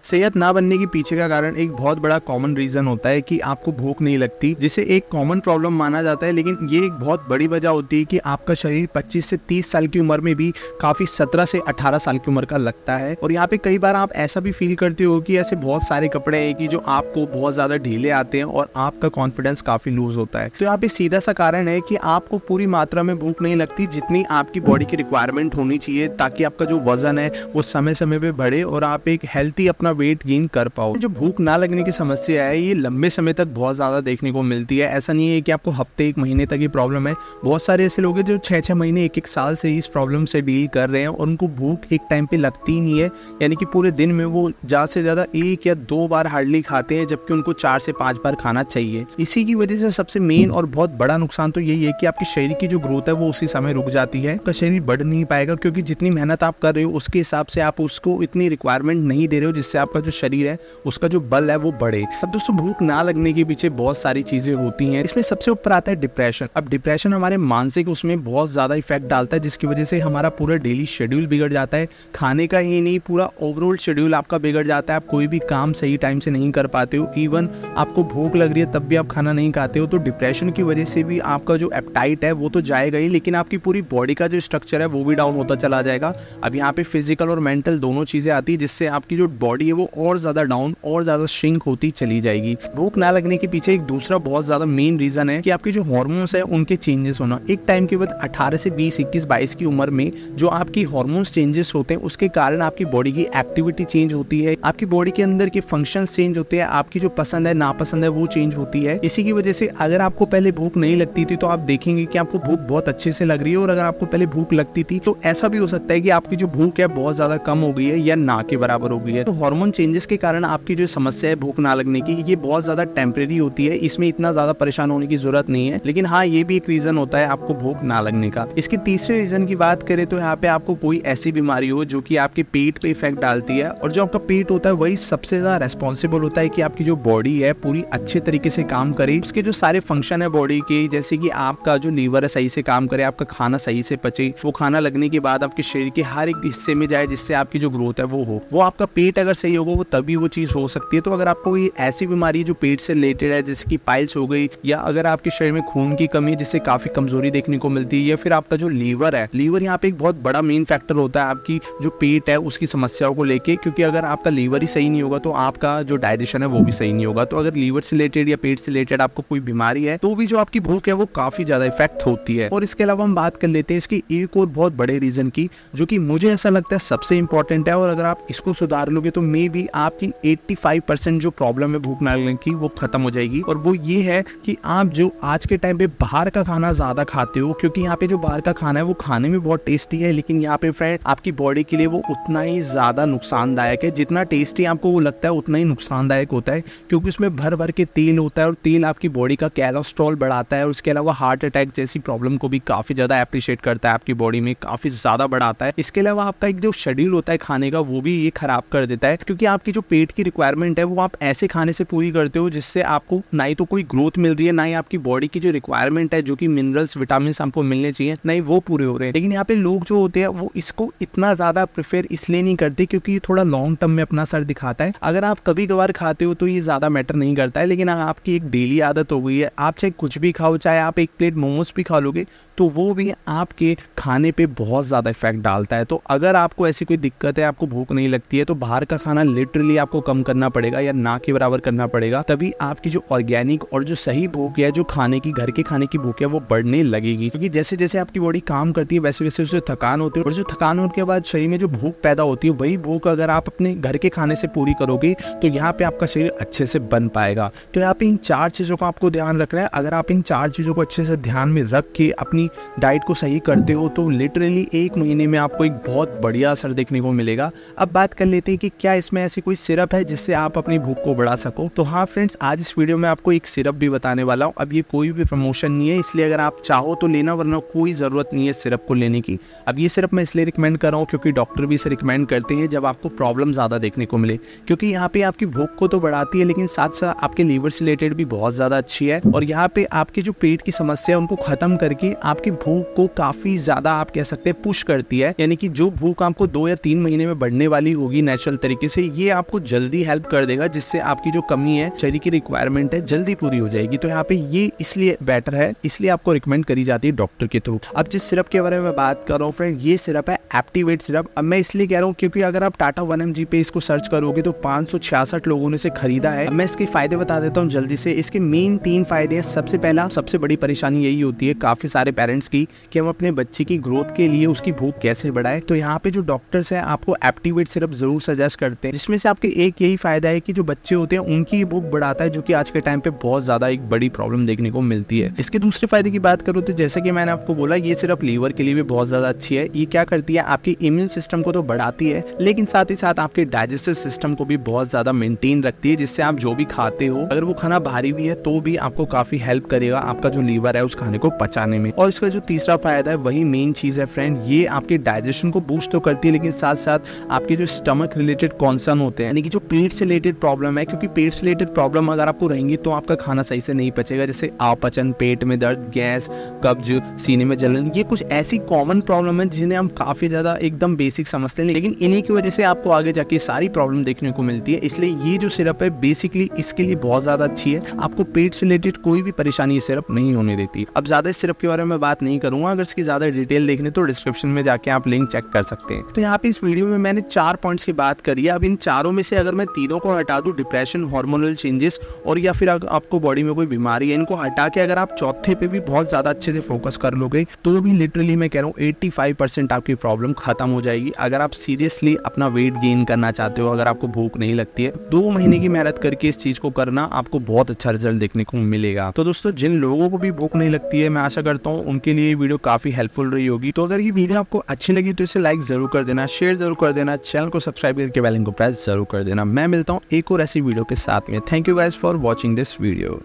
सेहत ना बनने के पीछे का कारण एक बहुत बड़ा कॉमन रीजन होता है कि आपको भूख नहीं लगती, जिसे एक कॉमन प्रॉब्लम माना जाता है। लेकिन ये एक बहुत बड़ी वजह होती है कि आपका शरीर 25 से 30 साल की उम्र में भी काफी 17 से 18 साल की उम्र का लगता है। और यहाँ पे कई बार आप ऐसा भी फील करते हो कि ऐसे बहुत सारे कपड़े हैं कि जो आपको बहुत ज्यादा ढीले आते हैं और आपका कॉन्फिडेंस काफी लूज होता है। तो यहाँ पे सीधा सा कारण है कि आपको पूरी मात्रा में भूख नहीं लगती जितनी आपकी बॉडी की रिक्वायरमेंट होनी चाहिए, ताकि आपका जो वजन है वो समय समय पे बढ़े और आप एक हेल्थी अपना वेट गेन कर पाओ। जो भूख ना लगने की समस्या है ये लंबे समय तक बहुत ज्यादा देखने को मिलती है। ऐसा नहीं है कि आपको हफ्ते एक महीने तक ये प्रॉब्लम है। बहुत सारे ऐसे लोग हैं जो 6-6 महीने 1-1 साल से इस प्रॉब्लम से डील कर रहे हैं और उनको भूख एक टाइम पे लगती ही नहीं है, यानी कि पूरे दिन में वो ज्यादा से ज्यादा 1 या 2 बार हार्डली खाते हैं, जबकि उनको 4 से 5 बार खाना चाहिए। इसी की वजह से सबसे मेन और बहुत बड़ा नुकसान तो यही है कि आपके शरीर की जो ग्रोथ है वो उसी समय रुक जाती है। आपका शरीर बढ़ नहीं पाएगा क्योंकि जितनी मेहनत आप कर रहे हो उसके हिसाब से आप उसको इतनी रिक्वायरमेंट नहीं दे रहे हो, जिससे आपका जो शरीर है उसका जो बल है वो बढ़े। अब दोस्तों भूख ना लगने के पीछे बहुत सारी चीजें होती हैं। इसमें सबसे ऊपर आता है डिप्रेशन। अब डिप्रेशन हमारे मानसिक उसमें बहुत ज्यादा इफेक्ट डालता है, जिसकी वजह से हमारा पूरा डेली शेड्यूल बिगड़ जाता है। खाने का ही नहीं, पूरा ओवरऑल शेड्यूल आपका बिगड़ जाता है। आप कोई भी काम सही टाइम से नहीं कर पाते हो। इवन आपको भूख लग रही है तब भी आप खाना नहीं खाते हो। तो डिप्रेशन की वजह से भी आपका जो एपेटाइट है वो तो जाएगा ही, लेकिन आपकी पूरी बॉडी का जो स्ट्रक्चर है वो भी डाउन होता चला जाएगा। अब यहाँ पे फिजिकल और मेंटल दोनों चीजें आती है, जिससे आपकी जो बॉडी है वो और ज्यादा डाउन और ज्यादा श्रिंक होती चली जाएगी। भूख ना लगने के पीछे एक दूसरा बहुत ज्यादा मेन रीजन है कि आपके जो हार्मोन्स है उनके चेंजेस होना। एक टाइम के बाद 18 से 20, 21, 22 की उम्र में जो आपकी हार्मोन्स चेंजेस होते हैं उसके कारण आपकी बॉडी की एक्टिविटी चेंज होती है, आपकी बॉडी के अंदर के फंक्शंस चेंज होते हैं, आपकी जो पसंद है नापसंद है वो चेंज होती है। इसी की वजह से अगर आपको पहले भूख नहीं लगती थी तो आप देखेंगे कि आपको भूख बहुत अच्छे से लग रही है, और अगर आपको पहले भूख लगती थी तो ऐसा भी हो सकता है कि आपकी जो भूख है बहुत ज्यादा कम हो गई है या ना के बराबर हो गई है। तो हार्मोन चेंजेस के कारण आपकी जो समस्या है भूख ना लगने की, ये बहुत ज्यादा टेम्परेरी होती है। इसमें इतना ज्यादा परेशान होने की जरूरत नहीं है, लेकिन हाँ ये भी एक रीजन होता है आपको भूख ना लगने का। इसके तीसरे रीजन की बात करें तो यहाँ पे आपको कोई ऐसी बीमारी हो जो कि आपके पेट पे इफेक्ट डालती है, और जो आपका पेट होता है वही सबसे ज्यादा रेस्पॉन्सिबल होता है कि आपकी जो बॉडी है पूरी अच्छे तरीके से काम करे। उसके जो सारे फंक्शन है बॉडी के, जैसे कि आपका जो लीवर है सही से काम करे, आपका खाना सही से पचे, वो खाना लगने के बाद आपके शरीर के हर एक हिस्से में जाए, जिससे आपकी जो ग्रोथ है वो हो। वो आपका पेट अगर सही होगा वो तभी वो चीज हो सकती है। तो अगर आपको कोई ऐसी बीमारी जो पेट से रिलेटेड है, जैसे कि पाइल्स हो गई, या अगर आपके शरीर में खून की कमी है जिससे काफी कमजोरी देखने को मिलती है, या फिर आपका जो लीवर है, लीवर यहाँ पे एक बहुत बड़ा मेन फैक्टर होता है आपकी जो पेट है उसकी समस्याओं को लेके, क्योंकि अगर आपका लीवर ही सही नहीं होगा तो आपका जो डाइजेशन है वो भी सही नहीं होगा। तो अगर लीवर से रिलेटेड या पेट से रिलेटेड आपको कोई बीमारी है तो भी जो आपकी भूख है वो काफी ज्यादा इफेक्ट होती है। और इसके अलावा हम बात कर लेते हैं इसकी एक और बहुत बड़े रीजन की, जो कि मुझे ऐसा लगता है सबसे इंपॉर्टेंट है, और अगर आप इसको सुधार लोगे तो मे बी आपकी 85% जो प्रॉब्लम है भूख ना लगने की वो खत्म हो जाएगी। और वो ये है कि आप जो आज के टाइम पे बाहर का खाना ज्यादा खाते हो, क्योंकि यहाँ पे जो बाहर का खाना है वो खाने में बहुत टेस्टी है, लेकिन यहाँ पे फ्रेंड आपकी बॉडी के लिए वो उतना ही ज्यादा नुकसानदायक है। जितना टेस्टी आपको वो लगता है उतना ही नुकसानदायक होता है, क्योंकि उसमें भर भर के तेल होता है, और तेल आपकी बॉडी का कोलेस्ट्रॉल बढ़ाता है, और उसके अलावा हार्ट अटैक जैसी प्रॉब्लम को भी काफी ज्यादा एप्रिशिएट करता है, आपकी बॉडी में काफी ज्यादा बढ़ाता है। इसके अलावा आपका एक जो शेड्यूल होता है खाने का वो भी ये खराब कर देता है, क्योंकि आपकी जो पेट की रिक्वायरमेंट है वो आप ऐसे खाने से पूरी करते हो जिससे आपको ना ही तो कोई ग्रोथ मिल रही है, ना ही आपकी बॉडी की जो रिक्वायरमेंट है जो कि मिनरल्स विटामिन आपको मिलने चाहिए, नहीं वो पूरे हो रहे हैं। लेकिन यहाँ पे लोग जो होते हैं वो इसको इतना ज्यादा प्रेफर इसलिए नहीं करते क्योंकि ये थोड़ा लॉन्ग टर्म में अपना असर दिखाता है। अगर आप कभी कभार खाते हो तो ये ज्यादा मैटर नहीं करता है, लेकिन अगर आपकी एक डेली आदत हो गई है, आप चाहे कुछ भी खाओ, चाहे आप एक प्लेट मोमोज भी खा लोगे, तो वो भी आपके खाने पे बहुत ज़्यादा इफेक्ट डालता है। तो अगर आपको ऐसी कोई दिक्कत है, आपको भूख नहीं लगती है, तो बाहर का खाना लिटरली आपको कम करना पड़ेगा या ना के बराबर करना पड़ेगा, तभी आपकी जो ऑर्गेनिक और जो सही भूख है, जो खाने की घर के खाने की भूख है वो बढ़ने लगेगी। क्योंकि जैसे जैसे आपकी बॉडी काम करती है वैसे वैसे उससे थकान होती है, और जो थकान होने के बाद शरीर में जो भूख पैदा होती है वही भूख अगर आप अपने घर के खाने से पूरी करोगे तो यहाँ पे आपका शरीर अच्छे से बन पाएगा। तो यहाँ पे इन 4 चीज़ों का आपको ध्यान रखना है। अगर आप इन 4 चीज़ों को अच्छे से ध्यान में रख के अपनी डाइट को सही करते हो तो लिटरली 1 महीने में आपको एक बहुत बढ़िया असर देखने को मिलेगा। अब बात कर लेते हैं कि क्या इसमें ऐसी कोई सिरप है जिससे आप अपनी भूख को बढ़ा सको। तो हाँ फ्रेंड्स, आज इस वीडियो में आपको एक सिरप भी बताने वाला हूँ। अब ये कोई भी प्रमोशन नहीं है, इसलिए अगर आप चाहो तो लेना, वरना कोई ज़रूरत नहीं है सिरप को लेने की। अब ये सिरप मैं इसलिए रिकमेंड कर रहा हूँ क्योंकि डॉक्टर भी इसे रिकमेंड करते हैं जब आपको प्रॉब्लम ज़्यादा देखने को मिले, क्योंकि यहाँ पे आपकी भूख को तो बढ़ाती है लेकिन साथ साथ आपके लीवर से रिलेटेड भी बहुत ज़्यादा अच्छी है। और यहाँ पे आपके जो पेट की समस्या है उनको ख़त्म करके आपकी भूख को काफी ज्यादा आप कह सकते हैं पुश करती है, यानी कि जो भूख आपको 2 या 3 महीने में बढ़ने वाली होगी नेचुरल तरीके से, ये आपको जल्दी हेल्प कर देगा, जिससे आपकी जो कमी है, शरीर की रिक्वायरमेंट है, जल्दी पूरी हो जाएगी। तो यहाँ पे ये इसलिए बेटर है, इसलिए आपको रिकमेंड करी जाती है डॉक्टर के थ्रू। अब जिस सिरप के बारे में बात कर रहा हूँ फ्रेंड, ये सिरप है एक्टिवेट सिरप। अब मैं इसलिए कह रहा हूँ क्योंकि अगर आप टाटा 1mg पे इसको सर्च करोगे तो 566 लोगों ने इसे खरीदा है। अब मैं इसके फायदे बता देता हूँ जल्दी से। इसके मेन 3 फायदे हैं। सबसे पहला, सबसे बड़ी परेशानी यही होती है काफी सारे पेरेंट्स की कि हम अपने बच्चे की ग्रोथ के लिए उसकी भूख कैसे बढ़ाए। तो यहाँ पे जो डॉक्टर्स हैं आपको एक्टिवेट सिरप जरूर सजेस्ट करते हैं, जिसमें से आपके एक यही फायदा है कि जो बच्चे होते हैं उनकी भूख बढ़ाता है, जो कि आज के टाइम पे बहुत ज्यादा एक बड़ी प्रॉब्लम देखने को मिलती है। इसके दूसरे फायदे की बात करूँ तो जैसे कि मैंने आपको बोला, ये सिरप लीवर के लिए भी बहुत ज्यादा अच्छी है। ये क्या करती है, आपकी इम्यून सिस्टम को तो बढ़ाती है, लेकिन साथ ही साथ आपके डाइजेस्टिव सिस्टम को भी बहुत ज्यादा मेंटेन रखती है, जिससे आप जो भी खाते हो, अगर वो खाना भारी भी है तो भी आपको काफी हेल्प करेगा आपका जो लीवर है उस खाने को पचाने में। और इसका जो तीसरा फायदा है वही मेन चीज है फ्रेंड, ये आपके डाइजेशन को बूस्ट तो करती है, लेकिन साथ साथ आपके जो स्टमक रिलेटेड कॉन्सर्न होते हैं, यानी कि जो पेट से रिलेटेड प्रॉब्लम है, क्योंकि पेट से रिलेटेड प्रॉब्लम अगर आपको रहेंगी तो आपका खाना सही से नहीं पचेगा, जैसे अपचन, पेट में दर्द, गैस, कब्ज, सीने में जलन, ये कुछ ऐसी कॉमन प्रॉब्लम है जिन्हें हम काफी ज्यादा एकदम बेसिक समझते हैं, लेकिन इन्हीं की वजह से आपको आगे जाके सारी प्रॉब्लम देखने को मिलती है। इसलिए ये जो सिरप है बेसिकली इसके लिए बहुत ज्यादा अच्छी है, आपको पेट से रिलेटेड कोई भी परेशानी ये सिरप नहीं होने देती। अब ज्यादा इस सिरप के बारे में बात नहीं करूंगा, अगर इसकी ज्यादा डिटेल देखने तो डिस्क्रिप्शन में जाके आप लिंक चेक कर सकते हैं। तो यहाँ पे इस वीडियो में मैंने 4 पॉइंट्स की बात करी है। अब इन चारों में से अगर मैं तीनों को हटा दूं, डिप्रेशन, हार्मोनल चेंजेस और या फिर आपको बॉडी में कोई बीमारी है, इनको हटा के अगर आप चौथे पे भी बहुत ज्यादा अच्छे से फोकस कर लोगे तो भी लिटरली मैं कह रहा हूँ 85% आपकी प्रॉब्लम खत्म हो जाएगी। अगर आप सीरियसली अपना वेट गेन करना चाहते हो, अगर आपको भूख नहीं लगती है, 2 महीने की मेहनत करके इस चीज को करना, आपको बहुत अच्छा रिजल्ट देखने को मिलेगा। तो दोस्तों, जिन लोगों को भी भूख नहीं लगती है, मैं आशा करता हूँ उनके लिए ये वीडियो काफी हेल्पफुल रही होगी। तो अगर ये वीडियो आपको अच्छी लगी तो इसे लाइक जरूर कर देना, शेयर जरूर कर देना, चैनल को सब्सक्राइब करके बेल आइकन को प्रेस जरूर कर देना। मैं मिलता हूँ एक और ऐसी वीडियो के साथ में। Thank you guys for watching this video.